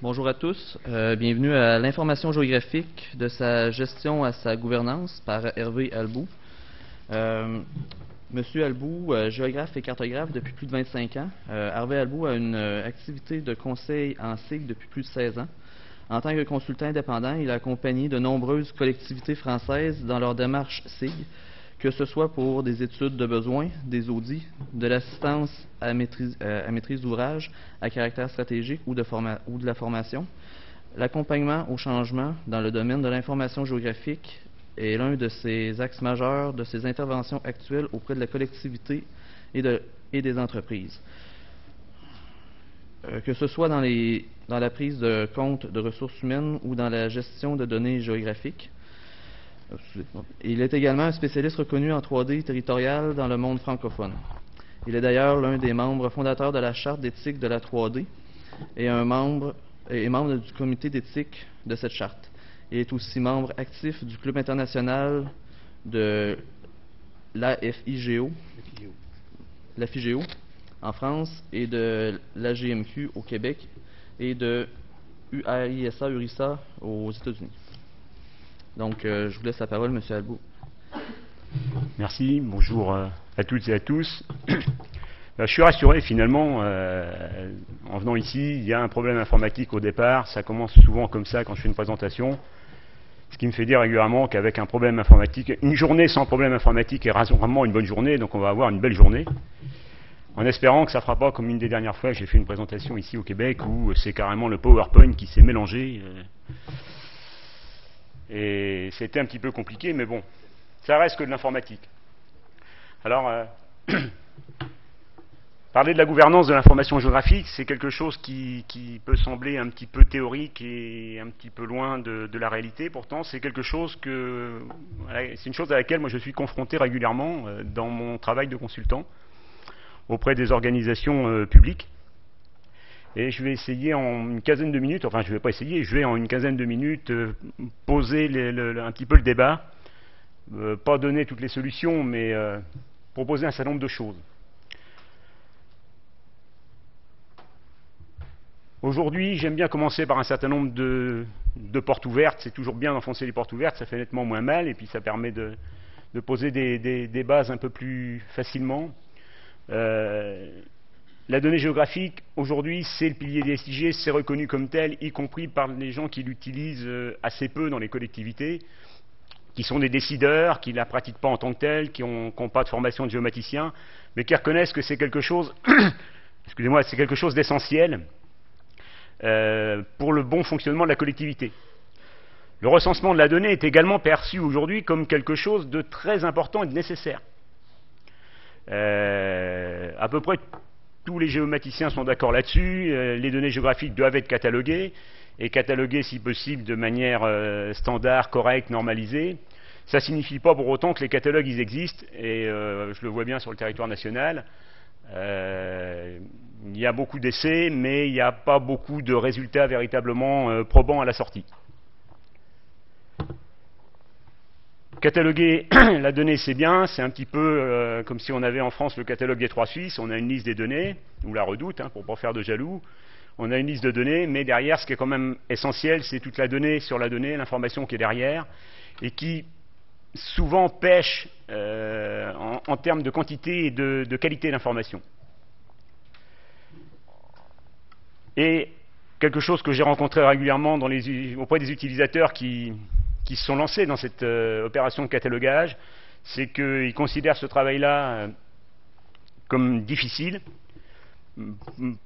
Bonjour à tous, bienvenue à l'information géographique de sa gestion à sa gouvernance par Hervé Albout. Monsieur Albout, géographe et cartographe depuis plus de 25 ans. Hervé Albout a une activité de conseil en SIG depuis plus de 16 ans. En tant que consultant indépendant, il a accompagné de nombreuses collectivités françaises dans leur démarche SIG, que ce soit pour des études de besoins, des audits, de l'assistance à maîtrise d'ouvrage à caractère stratégique ou de la formation. L'accompagnement au changement dans le domaine de l'information géographique est l'un de ses axes majeurs de ses interventions actuelles auprès de la collectivité et des entreprises. Que ce soit dans la prise de compte de ressources humaines ou dans la gestion de données géographiques. Il est également un spécialiste reconnu en 3D territorial dans le monde francophone. Il est d'ailleurs l'un des membres fondateurs de la Charte d'éthique de la 3D et membre du comité d'éthique de cette charte. Il est aussi membre actif du Club international de l'AFIGO en France et de l'AGMQ au Québec et de URISA aux États-Unis. Donc, je vous laisse la parole, M. Albout. Merci, bonjour à toutes et à tous. Je suis rassuré finalement, en venant ici, il y a un problème informatique au départ, ça commence souvent comme ça quand je fais une présentation, ce qui me fait dire régulièrement qu'avec un problème informatique, une journée sans problème informatique est vraiment une bonne journée, donc on va avoir une belle journée, en espérant que ça ne fera pas comme une des dernières fois que j'ai fait une présentation ici au Québec, où c'est carrément le PowerPoint qui s'est mélangé. Et c'était un petit peu compliqué, mais bon, ça reste que de l'informatique. Alors, parler de la gouvernance de l'information géographique, c'est quelque chose qui peut sembler un petit peu théorique et un petit peu loin de la réalité. Pourtant, c'est quelque chose c'est une chose à laquelle moi je suis confronté régulièrement dans mon travail de consultant auprès des organisations publiques. Et je vais essayer en une quinzaine de minutes, enfin je ne vais pas essayer, je vais en une quinzaine de minutes poser un petit peu le débat, pas donner toutes les solutions, mais proposer un certain nombre de choses. Aujourd'hui, j'aime bien commencer par un certain nombre de portes ouvertes, c'est toujours bien d'enfoncer les portes ouvertes, ça fait nettement moins mal, et puis ça permet de poser des bases un peu plus facilement. La donnée géographique, aujourd'hui, c'est le pilier des SIG, c'est reconnu comme tel, y compris par les gens qui l'utilisent assez peu dans les collectivités, qui sont des décideurs, qui ne la pratiquent pas en tant que telle, qui n'ont pas de formation de géomaticien, mais qui reconnaissent que c'est quelque chose, excusez-moi, c'est quelque chose d'essentiel pour le bon fonctionnement de la collectivité. Le recensement de la donnée est également perçu aujourd'hui comme quelque chose de très important et de nécessaire. À peu près tous les géomaticiens sont d'accord là-dessus, les données géographiques doivent être cataloguées, et cataloguées si possible de manière standard, correcte, normalisée. Ça ne signifie pas pour autant que les catalogues ils existent, et je le vois bien sur le territoire national. Il y a beaucoup d'essais, mais il n'y a pas beaucoup de résultats véritablement probants à la sortie. Cataloguer la donnée, c'est bien, c'est un petit peu comme si on avait en France le catalogue des 3 Suisses, on a une liste des données, ou la Redoute, pour ne pas faire de jaloux, on a une liste de données, mais derrière, ce qui est quand même essentiel, c'est toute la donnée sur la donnée, l'information qui est derrière, et qui souvent pêche en termes de quantité et de qualité d'information. Et quelque chose que j'ai rencontré régulièrement auprès des utilisateurs qui se sont lancés dans cette opération de catalogage, c'est qu'ils considèrent ce travail-là comme difficile,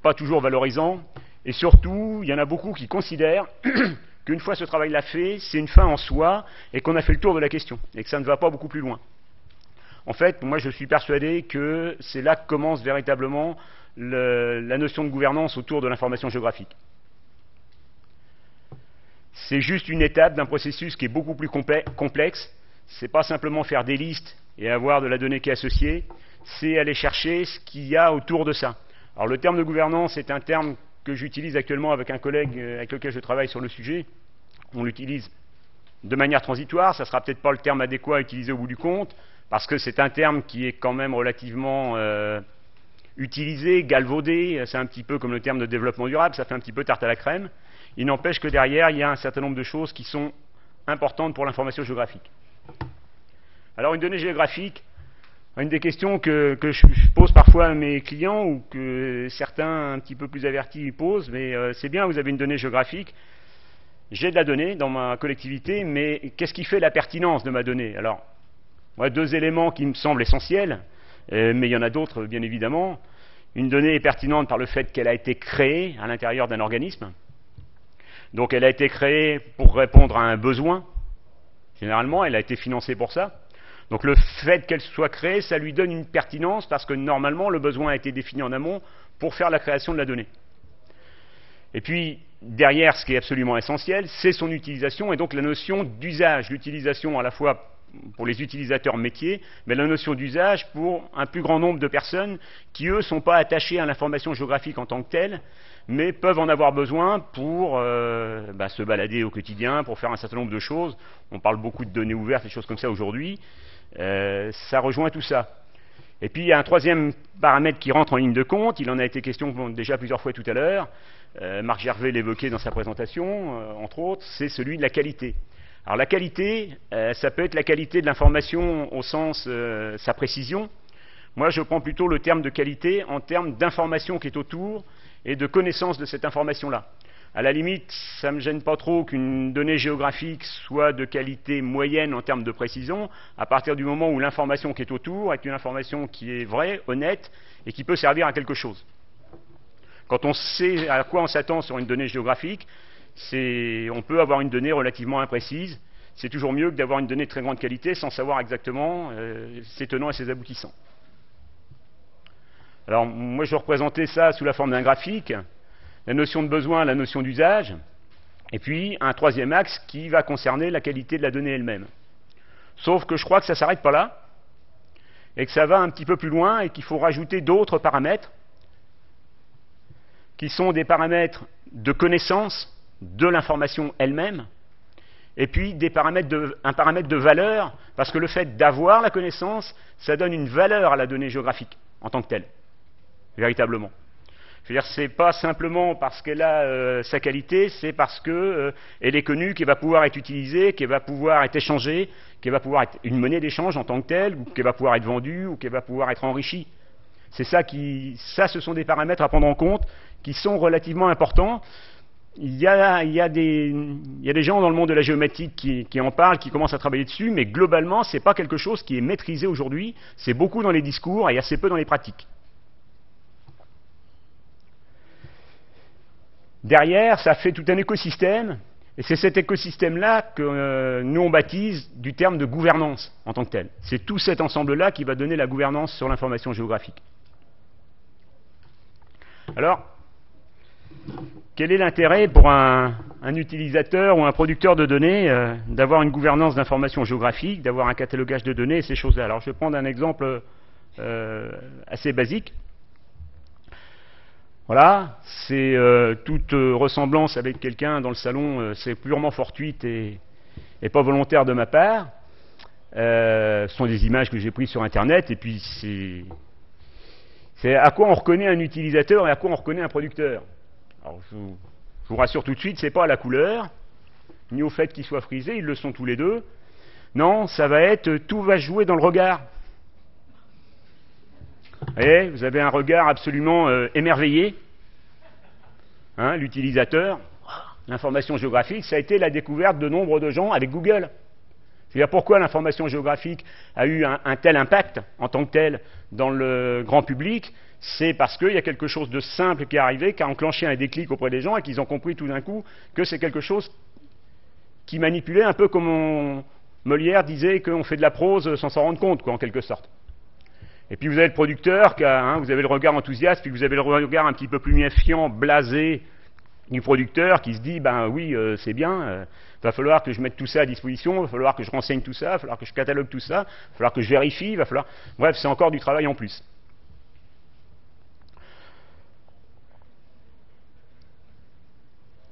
pas toujours valorisant, et surtout, il y en a beaucoup qui considèrent qu'une fois ce travail-là fait, c'est une fin en soi, et qu'on a fait le tour de la question, et que ça ne va pas beaucoup plus loin. En fait, moi je suis persuadé que c'est là que commence véritablement la notion de gouvernance autour de l'information géographique. C'est juste une étape d'un processus qui est beaucoup plus complexe. C'est pas simplement faire des listes et avoir de la donnée qui est associée, c'est aller chercher ce qu'il y a autour de ça. Alors le terme de gouvernance est un terme que j'utilise actuellement avec un collègue avec lequel je travaille sur le sujet. On l'utilise de manière transitoire, ça sera peut-être pas le terme adéquat à utiliser au bout du compte, parce que c'est un terme qui est quand même relativement utilisé, galvaudé, c'est un petit peu comme le terme de développement durable, ça fait un petit peu tarte à la crème. Il n'empêche que derrière, il y a un certain nombre de choses qui sont importantes pour l'information géographique. Alors une donnée géographique, une des questions que je pose parfois à mes clients ou que certains un petit peu plus avertis posent, mais c'est bien, vous avez une donnée géographique, j'ai de la donnée dans ma collectivité, mais qu'est-ce qui fait la pertinence de ma donnée? Alors, moi, deux éléments qui me semblent essentiels, mais il y en a d'autres, bien évidemment. Une donnée est pertinente par le fait qu'elle a été créée à l'intérieur d'un organisme. Donc, elle a été créée pour répondre à un besoin. Généralement, elle a été financée pour ça. Donc, le fait qu'elle soit créée, ça lui donne une pertinence parce que normalement, le besoin a été défini en amont pour faire la création de la donnée. Et puis, derrière, ce qui est absolument essentiel, c'est son utilisation et donc la notion d'usage. L'utilisation à la fois pour les utilisateurs métiers, mais la notion d'usage pour un plus grand nombre de personnes qui, eux, ne sont pas attachés à l'information géographique en tant que telle, mais peuvent en avoir besoin pour se balader au quotidien, pour faire un certain nombre de choses. On parle beaucoup de données ouvertes, des choses comme ça aujourd'hui. Ça rejoint tout ça. Et puis, il y a un troisième paramètre qui rentre en ligne de compte. Il en a été question déjà plusieurs fois tout à l'heure. Marc Gervais l'évoquait dans sa présentation, entre autres, c'est celui de la qualité. Alors la qualité, ça peut être la qualité de l'information au sens sa précision. Moi, je prends plutôt le terme de qualité en termes d'information qui est autour et de connaissance de cette information-là. À la limite, ça ne me gêne pas trop qu'une donnée géographique soit de qualité moyenne en termes de précision, à partir du moment où l'information qui est autour est une information qui est vraie, honnête, et qui peut servir à quelque chose. Quand on sait à quoi on s'attend sur une donnée géographique, on peut avoir une donnée relativement imprécise. C'est toujours mieux que d'avoir une donnée de très grande qualité sans savoir exactement ses tenants et ses aboutissants. Alors, moi, je représentais ça sous la forme d'un graphique. La notion de besoin, la notion d'usage, et puis un troisième axe qui va concerner la qualité de la donnée elle-même. Sauf que je crois que ça ne s'arrête pas là, et que ça va un petit peu plus loin, et qu'il faut rajouter d'autres paramètres, qui sont des paramètres de connaissance de l'information elle-même, et puis un paramètre de valeur, parce que le fait d'avoir la connaissance, ça donne une valeur à la donnée géographique, en tant que telle, véritablement. Je veux dire, c'est pas simplement parce qu'elle a sa qualité, c'est parce que elle est connue, qu'elle va pouvoir être utilisée, qu'elle va pouvoir être échangée, qu'elle va pouvoir être une monnaie d'échange en tant que telle, ou qu'elle va pouvoir être vendue, ou qu'elle va pouvoir être enrichie. C'est ça ce sont des paramètres à prendre en compte qui sont relativement importants. Il y a des gens dans le monde de la géométrie qui en parlent, qui commencent à travailler dessus, mais globalement, c'est pas quelque chose qui est maîtrisé aujourd'hui. C'est beaucoup dans les discours et assez peu dans les pratiques. Derrière, ça fait tout un écosystème, et c'est cet écosystème-là que nous on baptise du terme de gouvernance en tant que tel. C'est tout cet ensemble-là qui va donner la gouvernance sur l'information géographique. Alors, quel est l'intérêt pour un utilisateur ou un producteur de données d'avoir une gouvernance d'information géographique, d'avoir un catalogage de données et ces choses-là? Alors, je vais prendre un exemple assez basique. Voilà, c'est toute ressemblance avec quelqu'un dans le salon, c'est purement fortuite et pas volontaire de ma part. Ce sont des images que j'ai prises sur Internet, et puis c'est à quoi on reconnaît un utilisateur et à quoi on reconnaît un producteur. Alors, je vous rassure tout de suite, c'est pas à la couleur, ni au fait qu'ils soient frisés, ils le sont tous les deux. Non, ça va être, tout va jouer dans le regard. Vous voyez, vous avez un regard absolument émerveillé. Hein, l'utilisateur, l'information géographique, ça a été la découverte de nombre de gens avec Google. C'est-à-dire pourquoi l'information géographique a eu un tel impact en tant que tel dans le grand public, c'est parce qu'il y a quelque chose de simple qui est arrivé, qui a enclenché un déclic auprès des gens et qu'ils ont compris tout d'un coup que c'est quelque chose qui manipulait un peu comme Molière disait qu'on fait de la prose sans s'en rendre compte, quoi, en quelque sorte. Et puis vous avez le producteur, vous avez le regard enthousiaste, puis vous avez le regard un petit peu plus méfiant, blasé du producteur qui se dit, ben oui, c'est bien, va falloir que je mette tout ça à disposition, va falloir que je renseigne tout ça, va falloir que je catalogue tout ça, va falloir que je vérifie, va falloir... Bref, c'est encore du travail en plus.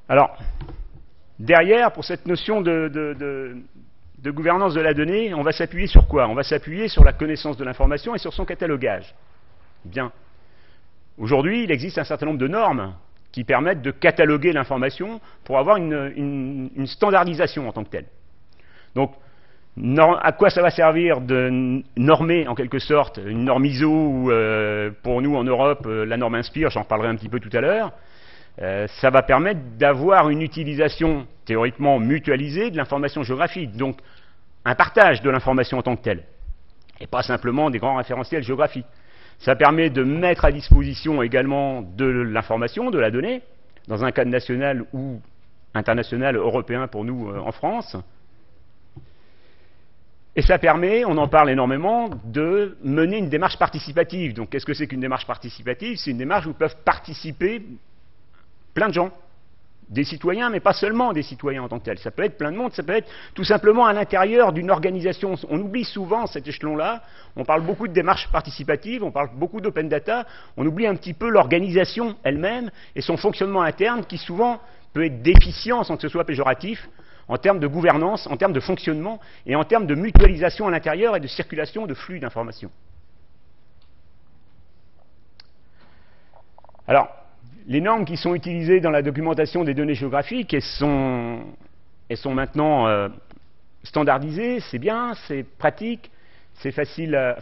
Alors, derrière, pour cette notion de gouvernance de la donnée, on va s'appuyer sur quoi? On va s'appuyer sur la connaissance de l'information et sur son catalogage. Bien. Aujourd'hui, il existe un certain nombre de normes qui permettent de cataloguer l'information pour avoir une standardisation en tant que telle. Donc, à quoi ça va servir de normer en quelque sorte une norme ISO ou pour nous en Europe la norme Inspire, j'en reparlerai un petit peu tout à l'heure. Ça va permettre d'avoir une utilisation théoriquement mutualisée de l'information géographique, donc un partage de l'information en tant que telle, et pas simplement des grands référentiels géographiques. Ça permet de mettre à disposition également de l'information, de la donnée, dans un cadre national ou international, européen pour nous en France. Et ça permet, on en parle énormément, de mener une démarche participative. Donc qu'est-ce que c'est qu'une démarche participative? C'est une démarche où peuvent participer plein de gens. Des citoyens, mais pas seulement des citoyens en tant que tels. Ça peut être plein de monde, ça peut être tout simplement à l'intérieur d'une organisation. On oublie souvent cet échelon-là. On parle beaucoup de démarches participatives, on parle beaucoup d'open data. On oublie un petit peu l'organisation elle-même et son fonctionnement interne qui souvent peut être déficient sans que ce soit péjoratif en termes de gouvernance, en termes de fonctionnement et en termes de mutualisation à l'intérieur et de circulation de flux d'informations. Alors, les normes qui sont utilisées dans la documentation des données géographiques, elles sont maintenant standardisées, c'est bien, c'est pratique, c'est facile,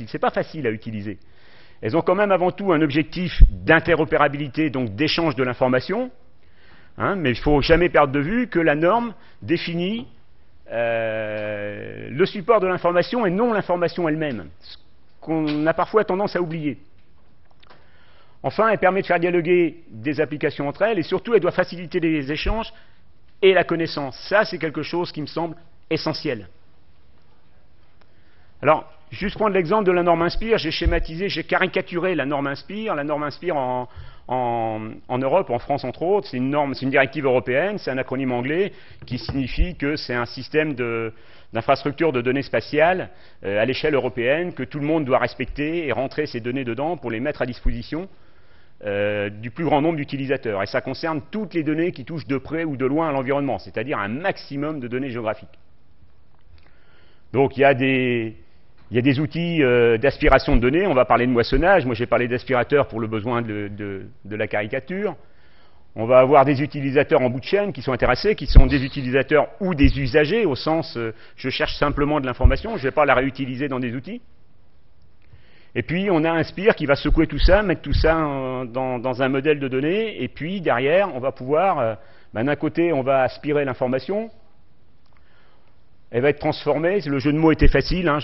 c'est pas facile à utiliser. Elles ont quand même avant tout un objectif d'interopérabilité, donc d'échange de l'information, hein, mais il ne faut jamais perdre de vue que la norme définit le support de l'information et non l'information elle-même, ce qu'on a parfois tendance à oublier. Enfin, elle permet de faire dialoguer des applications entre elles et surtout, elle doit faciliter les échanges et la connaissance. Ça, c'est quelque chose qui me semble essentiel. Alors, juste prendre l'exemple de la norme Inspire, j'ai schématisé, j'ai caricaturé la norme Inspire. La norme Inspire en Europe, en France entre autres, c'est une directive européenne, c'est un acronyme anglais qui signifie que c'est un système d'infrastructure de données spatiales à l'échelle européenne que tout le monde doit respecter et rentrer ses données dedans pour les mettre à disposition du plus grand nombre d'utilisateurs. Et ça concerne toutes les données qui touchent de près ou de loin à l'environnement, c'est-à-dire un maximum de données géographiques. Donc il y a des outils d'aspiration de données, on va parler de moissonnage, moi j'ai parlé d'aspirateur pour le besoin de la caricature. On va avoir des utilisateurs en bout de chaîne qui sont intéressés, qui sont des utilisateurs ou des usagers, au sens je cherche simplement de l'information, je ne vais pas la réutiliser dans des outils. Et puis on a Inspire qui va secouer tout ça, mettre tout ça dans un modèle de données, et puis derrière on va pouvoir, d'un côté on va aspirer l'information, elle va être transformée, le jeu de mots était facile, hein,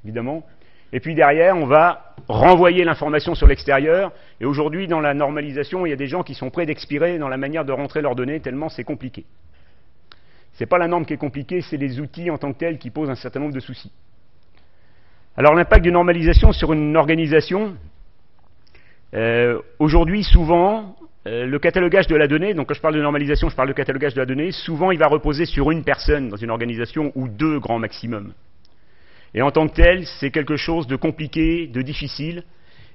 évidemment, et puis derrière on va renvoyer l'information sur l'extérieur, et aujourd'hui dans la normalisation il y a des gens qui sont prêts d'expirer dans la manière de rentrer leurs données, tellement c'est compliqué. C'est pas la norme qui est compliquée, c'est les outils en tant que tels qui posent un certain nombre de soucis. Alors l'impact d'une normalisation sur une organisation, aujourd'hui souvent, le catalogage de la donnée, donc quand je parle de normalisation, je parle de catalogage de la donnée, souvent il va reposer sur une personne dans une organisation ou deux grands maximum. Et en tant que tel, c'est quelque chose de compliqué, de difficile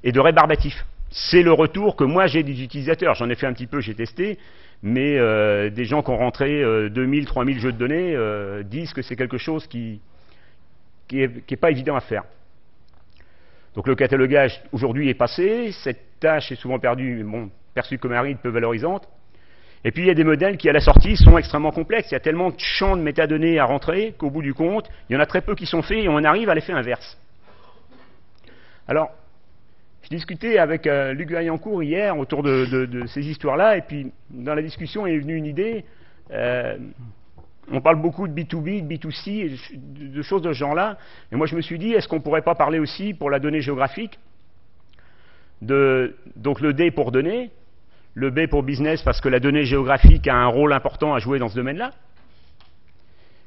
et de rébarbatif. C'est le retour que moi j'ai des utilisateurs, j'en ai fait un petit peu, j'ai testé, mais des gens qui ont rentré 2000, 3000 jeux de données disent que c'est quelque chose qui est pas évident à faire. Donc le catalogage aujourd'hui est passé, cette tâche est souvent perçue comme aride, peu valorisante. Et puis il y a des modèles qui à la sortie sont extrêmement complexes, il y a tellement de champs de métadonnées à rentrer qu'au bout du compte, il y en a très peu qui sont faits et on arrive à l'effet inverse. Alors, je discutais avec Luc Vaillancourt hier autour de ces histoires-là, et puis dans la discussion est venue une idée. On parle beaucoup de B2B, de B2C, de choses de ce genre-là. Et moi, je me suis dit, est-ce qu'on ne pourrait pas parler aussi, pour la donnée géographique, donc le D pour données, le B pour business, parce que la donnée géographique a un rôle important à jouer dans ce domaine-là.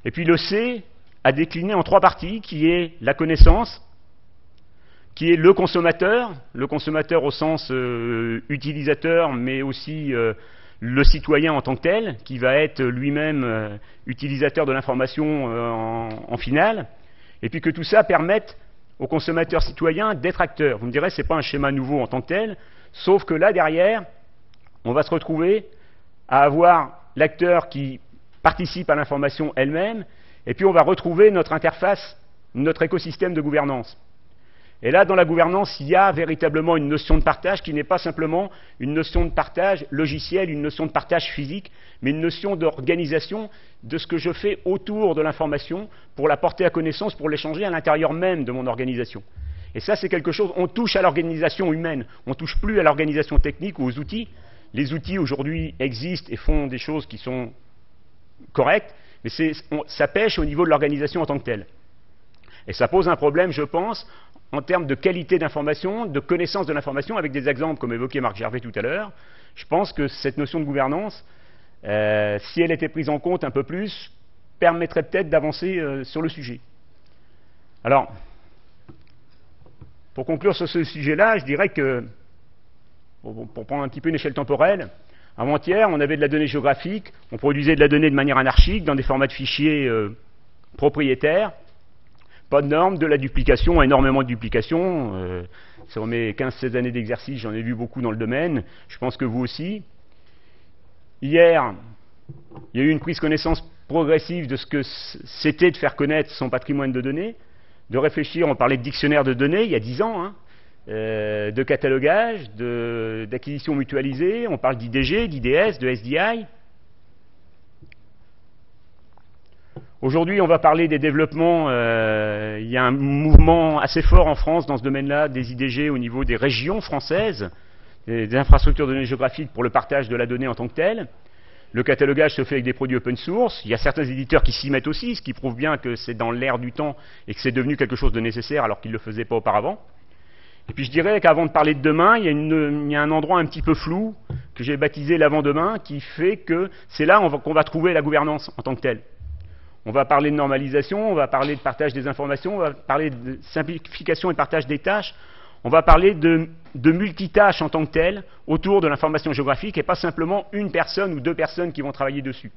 Et puis le C a décliné en trois parties, qui est la connaissance, qui est le consommateur au sens utilisateur, mais aussi le citoyen en tant que tel, qui va être lui-même utilisateur de l'information en finale, et puis que tout ça permette aux consommateurs citoyens d'être acteurs. Vous me direz, ce n'est pas un schéma nouveau en tant que tel, sauf que là, derrière, on va se retrouver à avoir l'acteur qui participe à l'information elle-même, et puis on va retrouver notre interface, notre écosystème de gouvernance. Et là, dans la gouvernance, il y a véritablement une notion de partage qui n'est pas simplement une notion de partage logiciel, une notion de partage physique, mais une notion d'organisation de ce que je fais autour de l'information pour la porter à connaissance, pour l'échanger à l'intérieur même de mon organisation. Et ça, c'est quelque chose, on touche à l'organisation humaine, on ne touche plus à l'organisation technique ou aux outils. Les outils, aujourd'hui, existent et font des choses qui sont correctes, mais ça pêche au niveau de l'organisation en tant que telle. Et ça pose un problème, je pense, en termes de qualité d'information, de connaissance de l'information, avec des exemples comme évoqué Marc Gervais tout à l'heure. Je pense que cette notion de gouvernance, si elle était prise en compte un peu plus, permettrait peut-être d'avancer sur le sujet. Alors, pour conclure sur ce sujet-là, je dirais que, pour prendre un petit peu une échelle temporelle, avant-hier, on avait de la donnée géographique, on produisait de la donnée de manière anarchique, dans des formats de fichiers propriétaires. Pas de normes, de la duplication, énormément de duplication. Sur mes 15-16 années d'exercice, j'en ai vu beaucoup dans le domaine. Je pense que vous aussi. Hier, il y a eu une prise de connaissance progressive de ce que c'était de faire connaître son patrimoine de données, de réfléchir, on parlait de dictionnaire de données il y a 10 ans, hein, de catalogage, d'acquisition mutualisée, on parle d'IDG, d'IDS, de SDI. Aujourd'hui, on va parler des développements. Il y a un mouvement assez fort en France dans ce domaine-là, des IDG au niveau des régions françaises, des infrastructures de données géographiques pour le partage de la donnée en tant que telle. Le catalogage se fait avec des produits open source. Il y a certains éditeurs qui s'y mettent aussi, ce qui prouve bien que c'est dans l'air du temps et que c'est devenu quelque chose de nécessaire alors qu'ils ne le faisaient pas auparavant. Et puis je dirais qu'avant de parler de demain, il y a un endroit un petit peu flou que j'ai baptisé l'avant-demain, qui fait que c'est là qu'on va trouver la gouvernance en tant que telle. On va parler de normalisation, on va parler de partage des informations, on va parler de simplification et de partage des tâches, on va parler de multitâches en tant que telles autour de l'information géographique et pas simplement une personne ou deux personnes qui vont travailler dessus,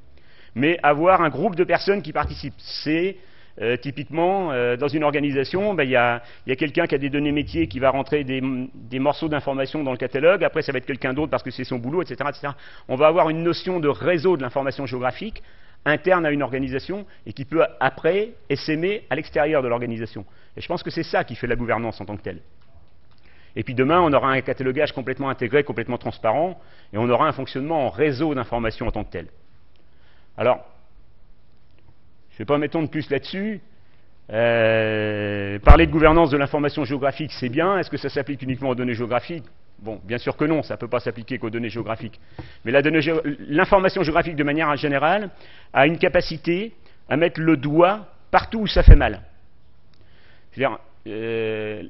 mais avoir un groupe de personnes qui participent. C'est typiquement dans une organisation, il y a quelqu'un qui a des données métiers qui va rentrer des morceaux d'informations dans le catalogue, après ça va être quelqu'un d'autre parce que c'est son boulot, etc., etc. On va avoir une notion de réseau de l'information géographique interne à une organisation et qui peut après essaimer à l'extérieur de l'organisation. Et je pense que c'est ça qui fait la gouvernance en tant que telle. Et puis demain, on aura un catalogage complètement intégré, complètement transparent, et on aura un fonctionnement en réseau d'information en tant que tel. Alors, je ne vais pas m'étendre plus là-dessus. Parler de gouvernance de l'information géographique, c'est bien. Est-ce que ça s'applique uniquement aux données géographiques ? Bon, bien sûr que non, ça ne peut pas s'appliquer qu'aux données géographiques. Mais l'information géographique, de manière générale, a une capacité à mettre le doigt partout où ça fait mal. C'est-à-dire,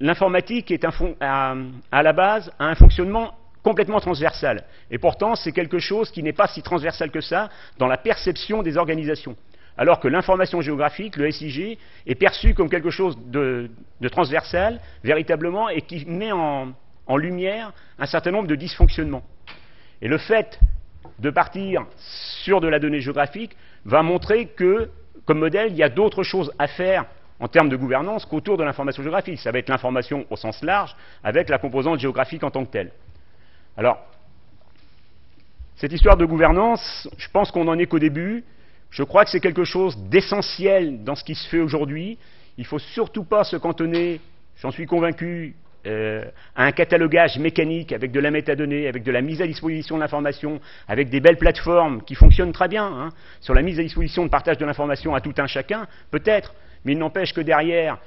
l'informatique est à la base a un fonctionnement complètement transversal. Et pourtant, c'est quelque chose qui n'est pas si transversal que ça dans la perception des organisations. Alors que l'information géographique, le SIG, est perçu comme quelque chose de transversal, véritablement, et qui met en lumière un certain nombre de dysfonctionnements. Et le fait de partir sur de la donnée géographique va montrer que, comme modèle, il y a d'autres choses à faire en termes de gouvernance qu'autour de l'information géographique. Ça va être l'information au sens large, avec la composante géographique en tant que telle. Alors, cette histoire de gouvernance, je pense qu'on n'en est qu'au début. Je crois que c'est quelque chose d'essentiel dans ce qui se fait aujourd'hui. Il ne faut surtout pas se cantonner, j'en suis convaincu, à un catalogage mécanique avec de la métadonnée, avec de la mise à disposition de l'information, avec des belles plateformes qui fonctionnent très bien, hein, sur la mise à disposition de partage de l'information à tout un chacun, peut-être, mais il n'empêche que derrière,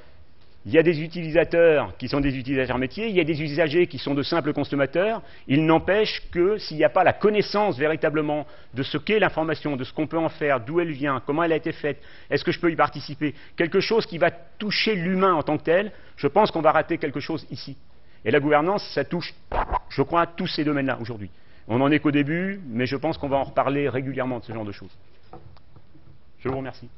il y a des utilisateurs qui sont des utilisateurs métiers, il y a des usagers qui sont de simples consommateurs. Il n'empêche que s'il n'y a pas la connaissance véritablement de ce qu'est l'information, de ce qu'on peut en faire, d'où elle vient, comment elle a été faite, est-ce que je peux y participer, quelque chose qui va toucher l'humain en tant que tel, je pense qu'on va rater quelque chose ici. Et la gouvernance, ça touche, je crois, tous ces domaines-là aujourd'hui. On n'en est qu'au début, mais je pense qu'on va en reparler régulièrement de ce genre de choses. Je vous remercie.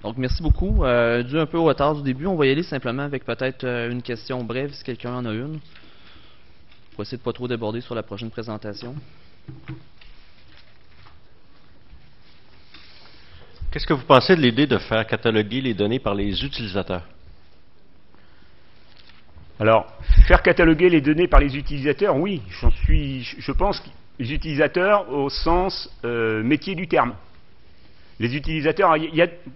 Donc, merci beaucoup. Dû un peu au retard du début, on va y aller simplement avec peut-être une question brève, si quelqu'un en a une. Pour essayer de ne pas trop déborder sur la prochaine présentation. Qu'est-ce que vous pensez de l'idée de faire cataloguer les données par les utilisateurs? Alors, faire cataloguer les données par les utilisateurs, oui, je pense que les utilisateurs au sens métier du terme. Les utilisateurs,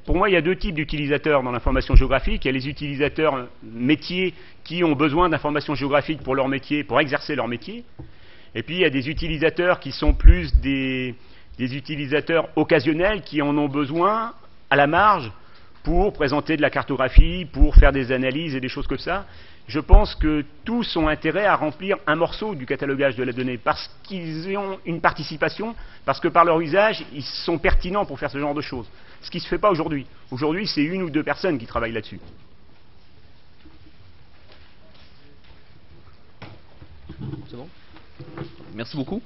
pour moi, il y a deux types d'utilisateurs dans l'information géographique. Il y a les utilisateurs métiers qui ont besoin d'informations géographiques pour leur métier, pour exercer leur métier. Et puis, il y a des utilisateurs qui sont plus des utilisateurs occasionnels qui en ont besoin à la marge pour présenter de la cartographie, pour faire des analyses et des choses comme ça. Je pense que tous ont intérêt à remplir un morceau du catalogage de la donnée parce qu'ils ont une participation, parce que par leur usage, ils sont pertinents pour faire ce genre de choses. Ce qui ne se fait pas aujourd'hui. Aujourd'hui, c'est une ou deux personnes qui travaillent là-dessus. C'est bon? Merci beaucoup.